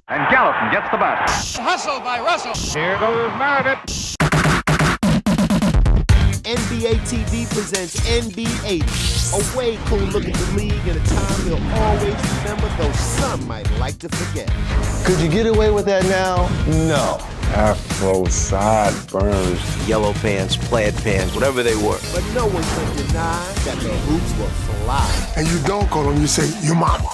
And Gallatin gets the bat. Hustle by Russell. Here goes Meredith. NBA TV presents NBA80, a way cool look at the league in a time we'll always remember, though some might like to forget. Could you get away with that now? No. Afro, sideburns, Yellow pants, plaid pants, whatever they were. But no one can deny that the hoops were fly. and you don't call them, you say, your mama.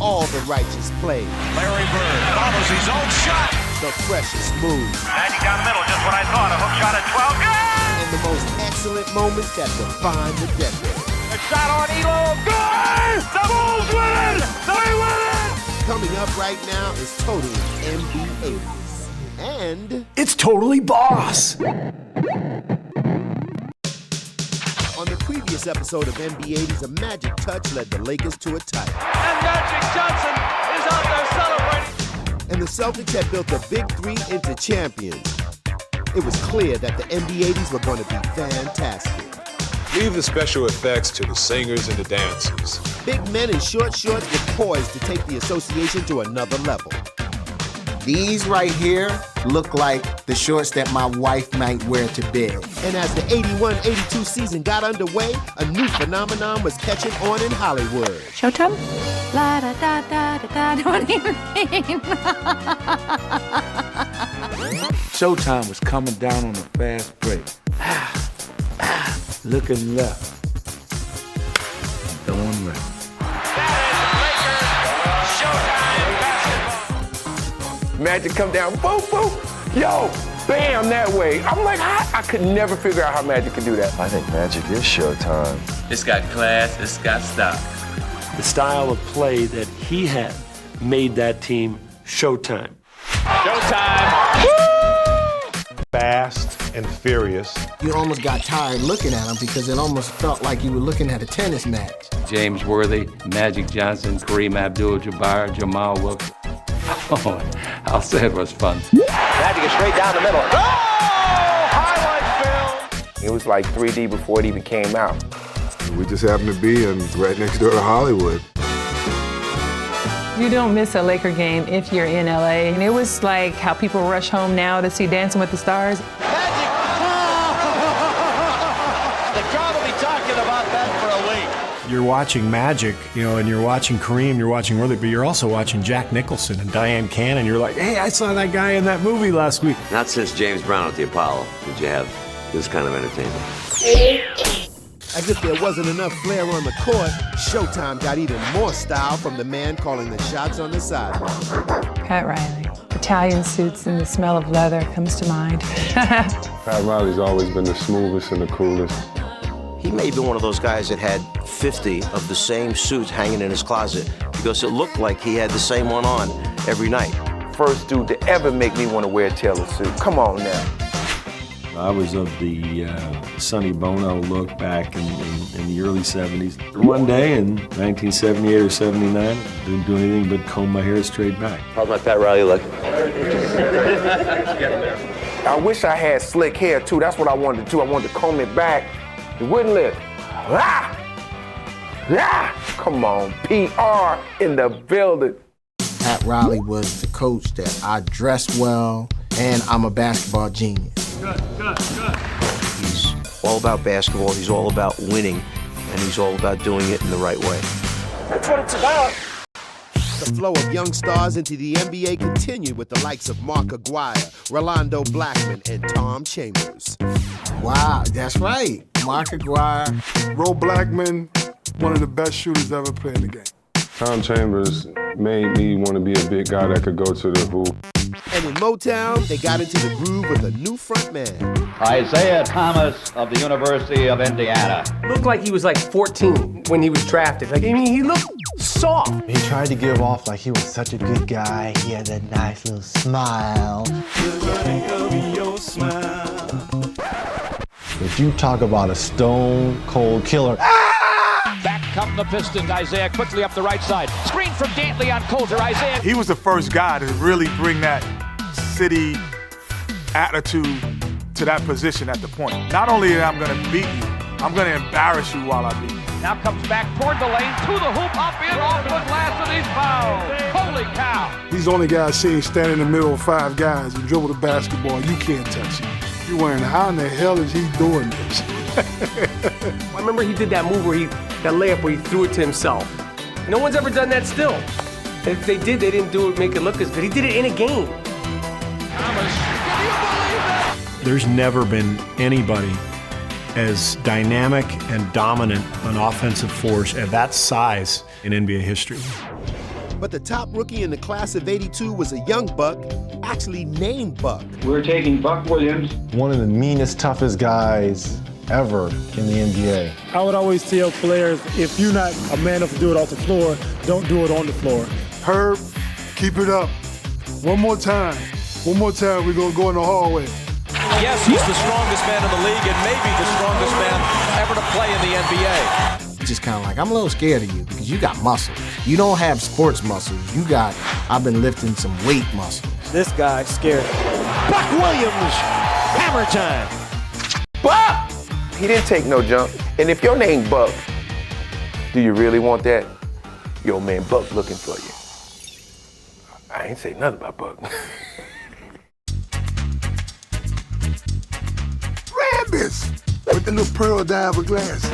All the righteous plays, Larry Bird follows his own shot. the freshest moves, Magic down the middle, just what I thought. A hook shot at 12. Good! and the most excellent moments that define the decade. A shot on Elo. Good! The Bulls win it! They win it! Coming up right now is totally NBA80s. And It's totally boss. on the previous episode of NBA80s, a magic touch led the Lakers to a title. And Magic Johnson is out there celebrating. And the Celtics had built a big three into champions. It was clear that the NBA80s were going to be fantastic. Leave the special effects to the singers and the dancers. Big men in short shorts were poised to take the association to another level. These right here look like the shorts that my wife might wear to bed. And as the 81-82 season got underway, a new phenomenon was catching on in Hollywood. Showtime? La da da da da da. Don't even think. Showtime was coming down on a fast break. Looking left. Throwing right. Magic come down, boom, boom, yo, bam, that way. I'm like, I could never figure out how Magic could do that. I think Magic is Showtime. It's got class, it's got style. The style of play that he had made that team Showtime. Showtime! Fast and furious. You almost got tired looking at them because it almost felt like you were looking at a tennis match. James Worthy, Magic Johnson, Kareem Abdul-Jabbar, Jamal Wilkes. Oh, how sad was fun. Magic is straight down the middle. It was like 3D before it even came out. We just happened to be right next door to Hollywood. You don't miss a Laker game if you're in LA. And it was like how people rush home now to see Dancing with the Stars. The crowd will be talking about that for a week. You're watching Magic, and you're watching Kareem, you're watching Worthy, but you're also watching Jack Nicholson and Diane Cannon. You're like, hey, I saw that guy in that movie last week. Not since James Brown at the Apollo did you have this kind of entertainment. As if there wasn't enough flair on the court, Showtime got even more style from the man calling the shots on the sideline. Pat Riley. Italian suits and the smell of leather comes to mind. Pat Riley's always been the smoothest and the coolest. He may have been one of those guys that had 50 of the same suits hanging in his closet because it looked like he had the same one on every night. First dude to ever make me want to wear a Taylor suit. Come on now. I was of the Sonny Bono look back in the early 70s. One day in 1978 or 79, didn't do anything but comb my hair straight back. How's my Pat Riley look? I wish I had slick hair too. That's what I wanted to do. I wanted to comb it back. It wouldn't live. Ah! Ah! Come on, PR in the building. Pat Riley was the coach that I dressed well, and I'm a basketball genius. He's all about basketball, he's all about winning, and he's all about doing it in the right way. That's what it's about. The flow of young stars into the NBA continued with the likes of Mark Aguirre, Rolando Blackman, and Tom Chambers. Wow, that's right. Mark Aguirre. Ro Blackman, one of the best shooters ever played in the game. Tom Chambers made me want to be a big guy that could go to the hoop. And in Motown, they got into the groove with a new front man. Isaiah Thomas of the University of Indiana. Looked like he was like 14 when he was drafted. He looked soft. He tried to give off like he was such a good guy. He had that nice little smile. If you talk about a stone cold killer. Back come the Pistons. Isaiah quickly up the right side. Screen from Dantley on Coulter. Isaiah. He was the first guy to really bring that city attitude to that position at the point. Not only am I going to beat you, I'm going to embarrass you while I beat you. Now comes back toward the lane, to the hoop, up in, off the glass, and he's fouled. Holy cow. He's the only guy I've seen stand in the middle of 5 guys and dribble the basketball. You can't touch him. You're wondering, how in the hell is he doing this? I remember he did that move that layup where he threw it to himself. No one's ever done that still. If they did, they didn't do it, make it look as good. He did it in a game. There's never been anybody as dynamic and dominant an offensive force at that size in NBA history. But the top rookie in the class of '82 was a young buck, actually named Buck. We're taking Buck Williams. One of the meanest, toughest guys ever in the NBA. I would always tell players, if you're not a man enough to do it off the floor, don't do it on the floor. Herb, keep it up. One more time, we're gonna go in the hallway. Yes, he's the strongest man in the league and maybe the strongest man ever to play in the NBA. Just kind of like, I'm a little scared of you because you got muscle. You don't have sports muscles. I've been lifting some weight muscles. This guy's scared. Buck Williams, hammer time. Buck! He didn't take no jump. And if your name Buck, do you really want that? Your man Buck looking for you. I ain't say nothing about Buck. Rabbits with the little pearl diver glasses.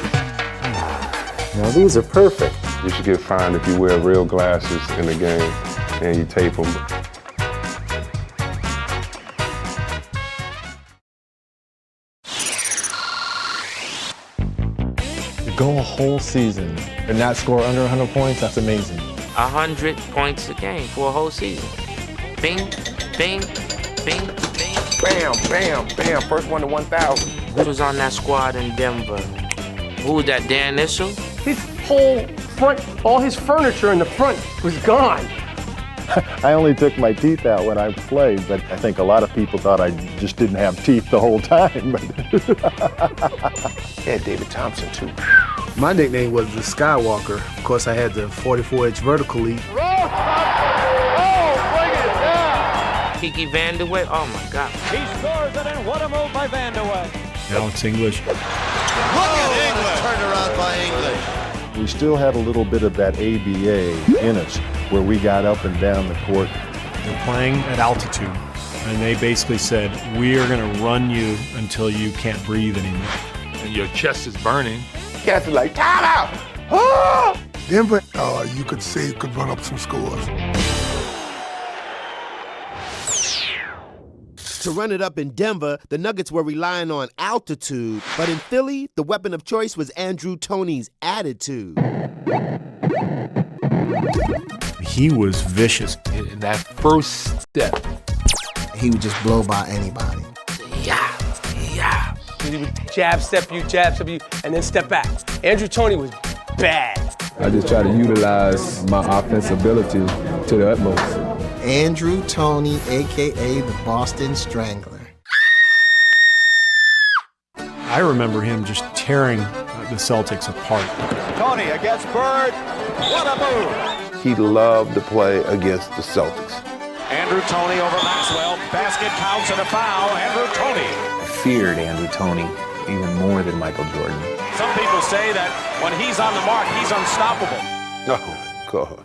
Now these are perfect. You should get fined if you wear real glasses in the game and you tape them. To go a whole season and not score under 100 points, that's amazing. 100 points a game for a whole season. Bing, bing, bing, bing. Bam, bam, bam. First one to 1,000. Who was on that squad in Denver? Who was that, Dan Issel? His whole front, all his furniture in the front was gone. I only took my teeth out when I played, but I think a lot of people thought I just didn't have teeth the whole time. Yeah, David Thompson, too. My nickname was the Skywalker. Of course, I had the 44-inch vertical leap. Kiki Vanderway, oh my God. He scores it, and what a move by Vanderway. Alex English. Look at English! Turned around by English. We still had a little bit of that ABA in us, where we got up and down the court. They're playing at altitude, and they basically said, we are going to run you until you can't breathe anymore. And your chest is burning. Cats are like, time out! Ah! Denver, you could say, could run up some scores. To run it up in Denver, the Nuggets were relying on altitude. But in Philly, the weapon of choice was Andrew Toney's attitude. He was vicious. In that first step, He would just blow by anybody. Yeah. He would jab step you, and then step back. Andrew Toney was bad. I just try to utilize my offensive ability to the utmost. Andrew Toney, a.k.a. the Boston Strangler. I remember him just tearing the Celtics apart. Toney against Bird. What a move! He loved to play against the Celtics. Andrew Toney over Maxwell. Basket counts and a foul. Andrew Toney. I feared Andrew Toney even more than Michael Jordan. Some people say that when he's on the mark, he's unstoppable. Oh, God.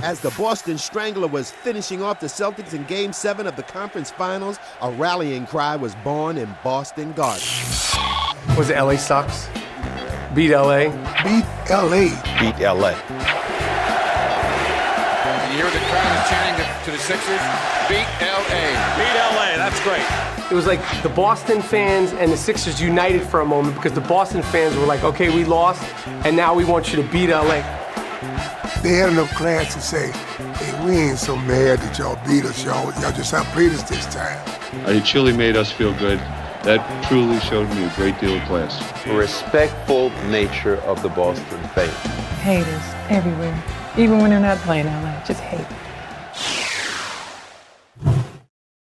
As the Boston Strangler was finishing off the Celtics in Game 7 of the conference finals, a rallying cry was born in Boston Garden. Was it LA sucks? Beat LA? Beat LA. Beat LA. You hear the crowd chanting to the Sixers? Beat LA. Beat LA, that's great. It was like the Boston fans and the Sixers united for a moment because the Boston fans were like, okay, we lost, and now we want you to beat LA. They had enough class to say, hey, we ain't so mad that y'all beat us, y'all just outplayed us this time. It truly made us feel good. That truly showed me a great deal of class. The respectful nature of the Boston faith. Haters everywhere. Even when they're not playing LA, just hate.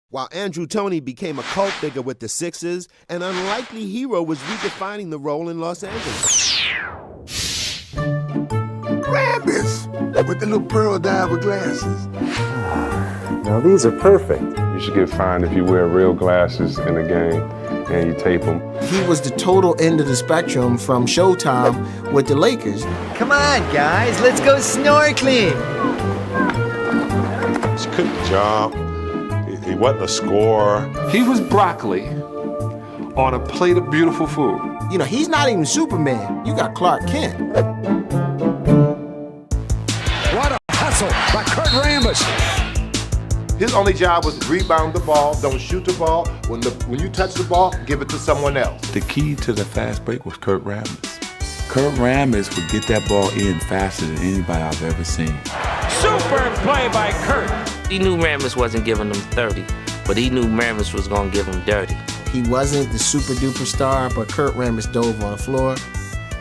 While Andrew Toney became a cult figure with the Sixers, an unlikely hero was redefining the role in Los Angeles. Rabbits with the little pearl diver glasses. Now these are perfect. You should get fined if you wear real glasses in the game and you tape them. He was the total end of the spectrum from Showtime with the Lakers. Come on, guys, let's go snorkeling. couldn't jump. He wasn't a scorer. He was broccoli on a plate of beautiful food. You know, he's not even Superman. You got Clark Kent. What a hustle by Kurt Rambis. His only job was to rebound the ball, don't shoot the ball. When you touch the ball, give it to someone else. The key to the fast break was Kurt Rambis. Kurt Rambis would get that ball in faster than anybody I've ever seen. Super play by Kurt. He knew Rambis wasn't giving him 30, but he knew Rambis was going to give him dirty. He wasn't the super duper star, but Kurt Rambis dove on the floor.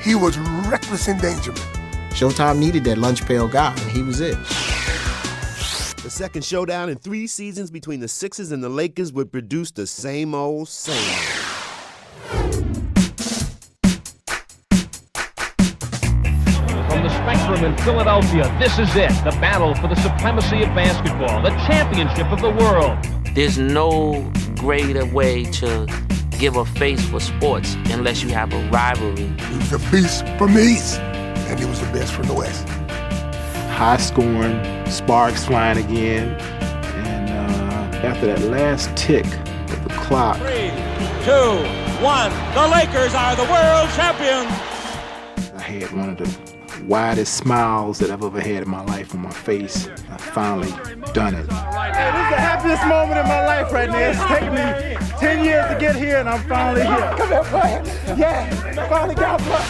He was reckless endangerment. Showtime needed that lunch pail guy, and he was it. The second showdown in 3 seasons between the Sixers and the Lakers would produce the same old same. From the Spectrum in Philadelphia, this is it. The battle for the supremacy of basketball, the championship of the world. There's no greater way to give a face for sports unless you have a rivalry. He was a beast from the East, and he was the best from the West. High scoring, sparks flying again, and after that last tick of the clock. 3, 2, 1, the Lakers are the world champions! I had one of the widest smiles that I've ever had in my life on my face. I finally done it. Hey, this is the happiest moment in my life right now. It's taken me 10 years to get here, and I'm finally here. Come here, boy. Yeah, I finally got blood.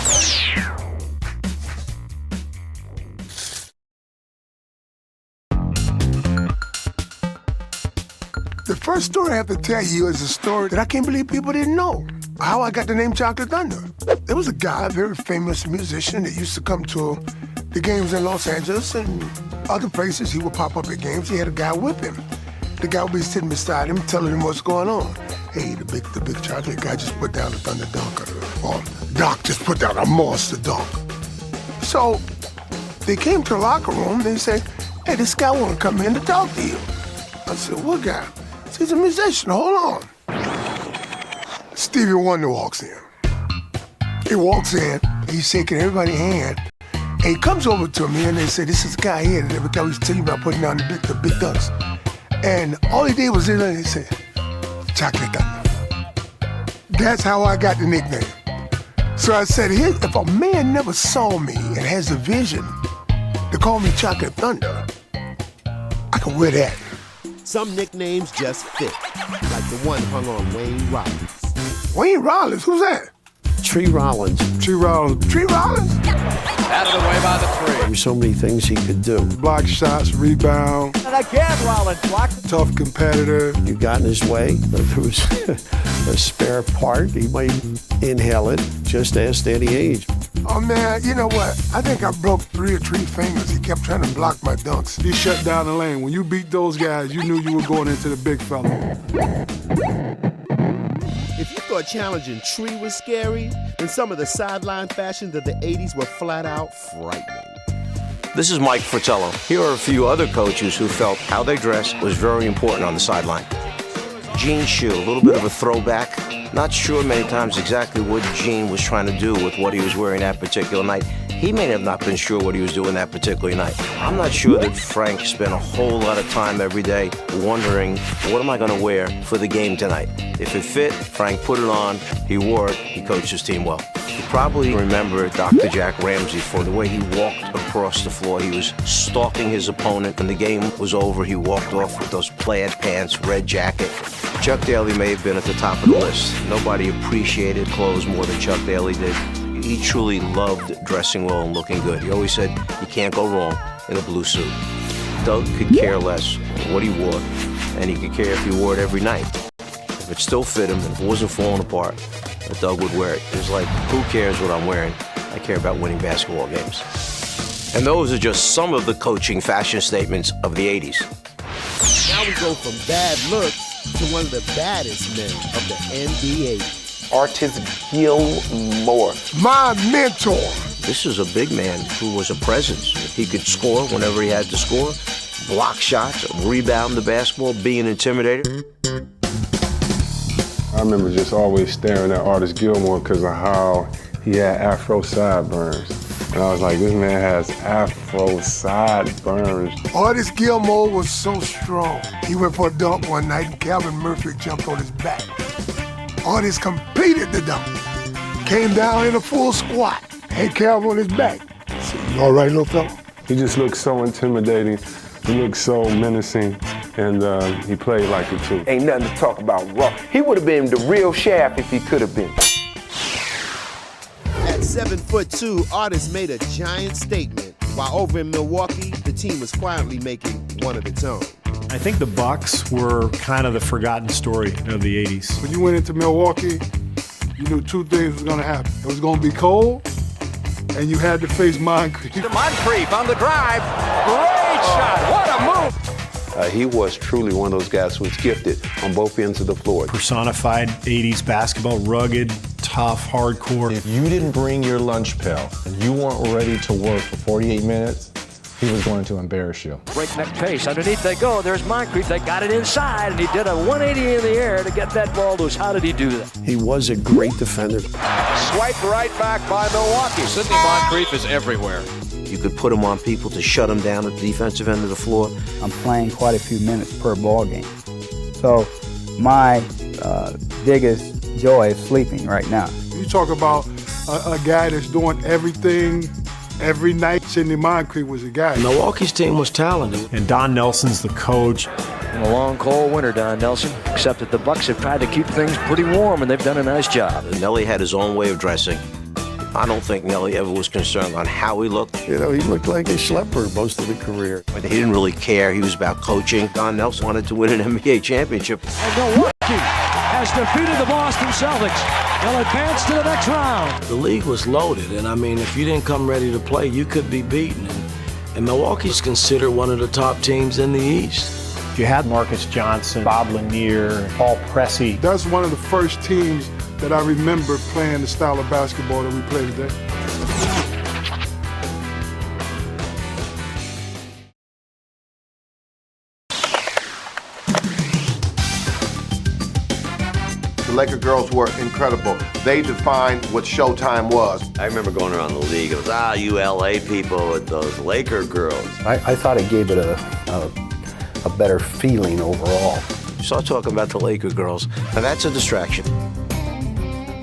The first story I have to tell you is a story that I can't believe people didn't know. How I got the name Chocolate Thunder. There was a guy, a very famous musician that used to come to the games in Los Angeles and other places. He would pop up at games. He had a guy with him. The guy would be sitting beside him, telling him what's going on. Hey, the big chocolate guy just put down a thunder dunk, or Doc just put down a monster dunk. So they came to the locker room and they said, hey, this guy want to come in to talk to you. I said, what guy? He's a musician, hold on. Stevie Wonder walks in. He walks in, he's shaking everybody's hand, and he comes over to me and they say, this is the guy here that every time he's telling you about putting down the big dunks. And all he did was sit there and he said, Chocolate Thunder. That's how I got the nickname. So I said, if a man never saw me and has a vision to call me Chocolate Thunder, I can wear that. Some nicknames just fit, like the one hung on Wayne Rollins. Wayne Rollins? Who's that? Tree Rollins. Tree Rollins. Tree Rollins? Out of the way by the 3. There's so many things he could do. Block shots, rebound. And again, Rollins blocked. Tough competitor. You got in his way. If there was a spare part, he might inhale it. Just ask Danny Ainge. Oh, man, you know what? I think I broke 3 or 4 fingers. He kept trying to block my dunks. He shut down the lane. When you beat those guys, you knew you were going into the big fella. If you thought challenging Tree was scary, then some of the sideline fashions of the 80s were flat out frightening. This is Mike Fratello. Here are a few other coaches who felt how they dressed was very important on the sideline. Gene Shue, a little bit of a throwback. Not sure many times exactly what Gene was trying to do with what he was wearing that particular night. He may have not been sure what he was doing that particular night. I'm not sure that Frank spent a whole lot of time every day wondering, what am I going to wear for the game tonight? If it fit, Frank put it on, he wore it, he coached his team well. You probably remember Dr. Jack Ramsey for the way he walked across the floor. He was stalking his opponent. When the game was over, he walked off with those plaid pants, red jacket. Chuck Daly may have been at the top of the list. Nobody appreciated clothes more than Chuck Daly did. He truly loved dressing well and looking good. He always said you can't go wrong in a blue suit. Doug could care less what he wore, and he could care if he wore it every night. If it still fit him, and if it wasn't falling apart, Doug would wear it. It was like, who cares what I'm wearing? I care about winning basketball games. And those are just some of the coaching fashion statements of the 80s. Now we go from bad looks to one of the baddest men of the NBA. Artis Gilmore. My mentor. This is a big man who was a presence. He could score whenever he had to score, block shots, rebound the basketball, be an intimidator. I remember just always staring at Artis Gilmore because of how he had afro sideburns. And I was like, this man has afro sideburns. Artis Gilmore was so strong. He went for a dunk one night and Calvin Murphy jumped on his back. Artis completed the dunk. Came down in a full squat. Had Calvin on his back. I said, you all right, little fella? He just looked so intimidating. He looked so menacing. And he played like it too. Ain't nothing to talk about raw. He would have been the real Shaft if he could have been. At 7'2", Artis made a giant statement, while over in Milwaukee, the team was quietly making one of its own. I think the Bucks were kind of the forgotten story of the 80s. When you went into Milwaukee, you knew two things was gonna happen. It was gonna be cold, and you had to face Moncrief. Moncrief on the drive. Great shot. What a move. He was truly one of those guys who was gifted on both ends of the floor. Personified 80s basketball, rugged, tough, hardcore. If you didn't bring your lunch pail and you weren't ready to work for 48 minutes, he was going to embarrass you. Breakneck pace. Underneath they go. There's Moncrief. They got it inside, and he did a 180 in the air to get that ball loose. How did he do that? He was a great defender. Swiped right back by Milwaukee. Sidney Moncrief is everywhere. You could put him on people to shut him down at the defensive end of the floor. I'm playing quite a few minutes per ball game. So my biggest joy is sleeping right now. You talk about a guy that's doing everything every night. Sidney Moncrief was a guy. Milwaukee's team was talented. And Don Nelson's the coach. In a long, cold winter, Don Nelson, except that the Bucks have tried to keep things pretty warm, and they've done a nice job. Nelly had his own way of dressing. I don't think Nelly ever was concerned on how he looked. You know, he looked like a schlepper most of the career. He didn't really care. He was about coaching. Don Nelson wanted to win an NBA championship. And Milwaukee has defeated the Boston Celtics. They'll advance to the next round. The league was loaded, and I mean, if you didn't come ready to play, you could be beaten. And Milwaukee's considered one of the top teams in the East. You had Marcus Johnson, Bob Lanier, Paul Pressey. That's one of the first teams that I remember playing the style of basketball that we play today. The Laker girls were incredible. They defined what Showtime was. I remember going around the league. It was, you LA people with those Laker girls. I thought it gave it a better feeling overall. Start talking about the Laker girls. Now that's a distraction.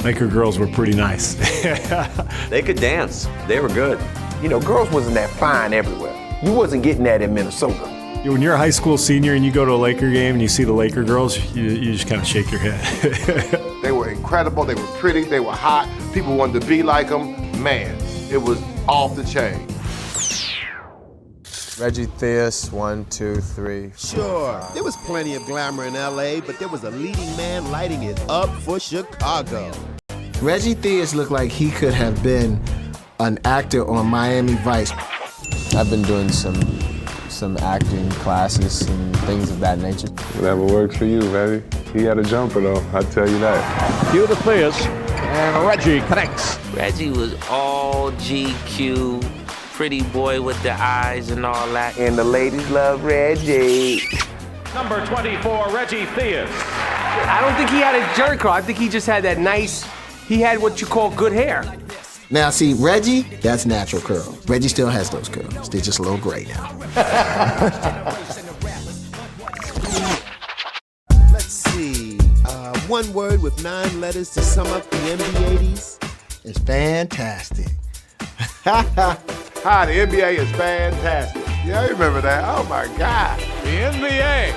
Laker girls were pretty nice. They could dance. They were good. You know, girls wasn't that fine everywhere. You wasn't getting that in Minnesota. When you're a high school senior and you go to a Laker game and you see the Laker girls, you just kind of shake your head. They were incredible. They were pretty. They were hot. People wanted to be like them. Man, it was off the chain. Reggie Theus, 1, 2, 3. Sure, there was plenty of glamour in LA, but there was a leading man lighting it up for Chicago. Reggie Theus looked like he could have been an actor on Miami Vice. I've been doing some acting classes and things of that nature. Whatever works for you, baby. He had a jumper, though. I tell you that. Cue the Theus, and Reggie connects. Reggie was all GQ. Pretty boy with the eyes and all that. And the ladies love Reggie. Number 24, Reggie Theus. I don't think he had a jerry curl. I think he just had that nice, he had what you call good hair. Now see, Reggie, that's natural curl. Reggie still has those curls. They're just a little gray now. Let's see, one word with 9 letters to sum up the NBA 80s. It's fantastic. Hi, the NBA is fantastic. Yeah, I remember that. Oh my God. The NBA,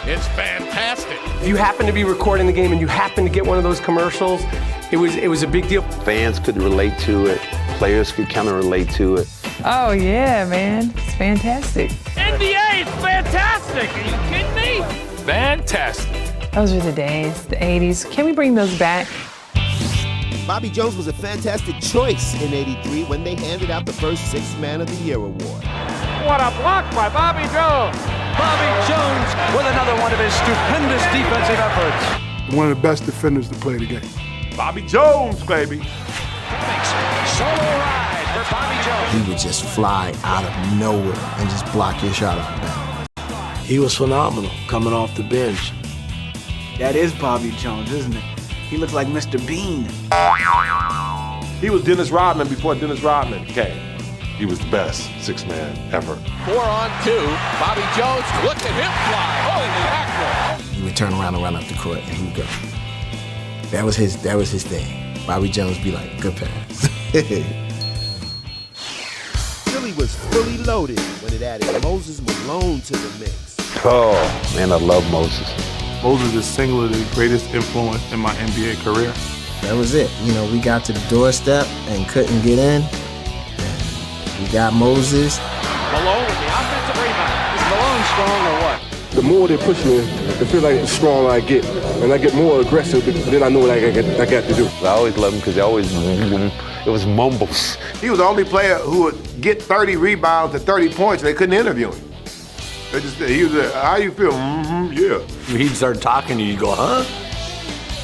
it's fantastic. If you happen to be recording the game and you happen to get one of those commercials, it was a big deal. Fans could relate to it. Players could kind of relate to it. Oh, yeah, man. It's fantastic. NBA is fantastic. Are you kidding me? Fantastic. Those are the days, the 80s. Can we bring those back? Bobby Jones was a fantastic choice in '83 when they handed out the first Sixth Man of the Year award. What a block by Bobby Jones. Bobby Jones with another one of his stupendous defensive efforts. One of the best defenders to play the game. Bobby Jones, baby. Solo ride for Bobby Jones. He would just fly out of nowhere and just block your shot off the bat. He was phenomenal coming off the bench. That is Bobby Jones, isn't it? He looks like Mr. Bean. He was Dennis Rodman before Dennis Rodman came. He was the best six-man ever. 4-on-2. Bobby Jones, look at him fly. Holy mackerel. He would turn around and run up the court, and he'd go. That was his thing. Bobby Jones be like, good pass. Philly was fully loaded when it added Moses Malone to the mix. Oh, man, I love Moses. Moses is singularly the greatest influence in my NBA career. That was it. You know, we got to the doorstep and couldn't get in. And we got Moses. Malone with the offensive rebound. Is Malone strong or what? The more they push me, it feels like the stronger I get. And I get more aggressive, then I know what I got to do. I always loved him because it was mumbles. He was the only player who would get 30 rebounds and 30 points. They couldn't interview him. He was how you feel? Yeah. He'd start talking to you, you go, huh?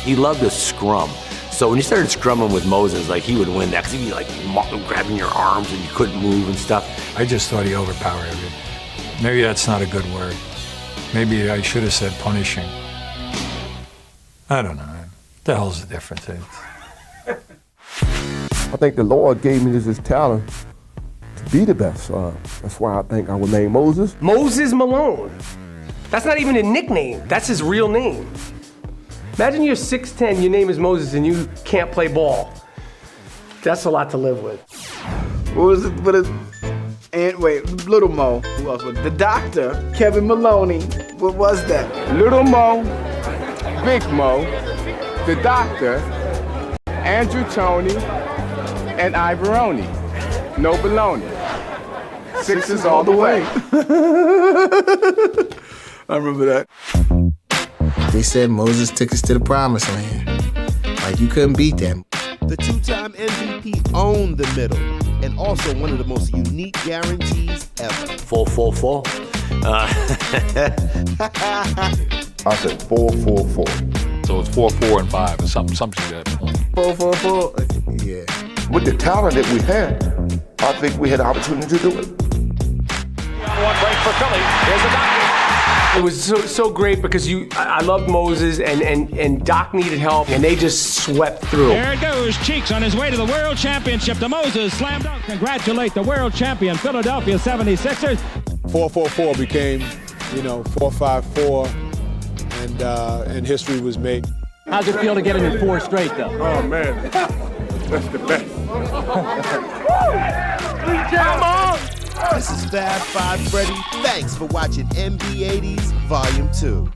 He loved to scrum. So when you started scrumming with Moses, like he would win that because he'd be like grabbing your arms and you couldn't move and stuff. I just thought he overpowered it. Maybe that's not a good word. Maybe I should have said punishing. I don't know. The hell's the difference? I think the Lord gave me this talent to be the best. That's why I think I would name Moses. Moses Malone. That's not even a nickname. That's his real name. Imagine you're 6'10", your name is Moses, and you can't play ball. That's a lot to live with. What was it? And wait, Little Mo. Who else was it? The Doctor, Kevin Maloney. What was that? Little Mo, Big Mo, the Doctor, Andrew Toney, and Ivoroni. No baloney. Sixes all the way. I remember that. They said Moses took us to the promised land. Like, you couldn't beat them. The two-time MVP owned the middle, and also one of the most unique guarantees ever. 4-4-4. I said 4-4-4. So it's 4-4 and 5 or something like that. 4-4-4. Yeah. With the talent that we had, I think we had the opportunity to do it. One break for Philly. Here's the Doctor. It was so great because I loved Moses and Doc needed help and they just swept through. There it goes. Cheeks on his way to the World Championship. The Moses slam dunk. Congratulate the world champion Philadelphia 76ers. 4-4-4 became, 4-5-4, and history was made. How's it feel to get into 4 straight, though? Oh, man. That's the best. Come on! This is Fab Five Freddy. Thanks for watching MB80s Volume 2.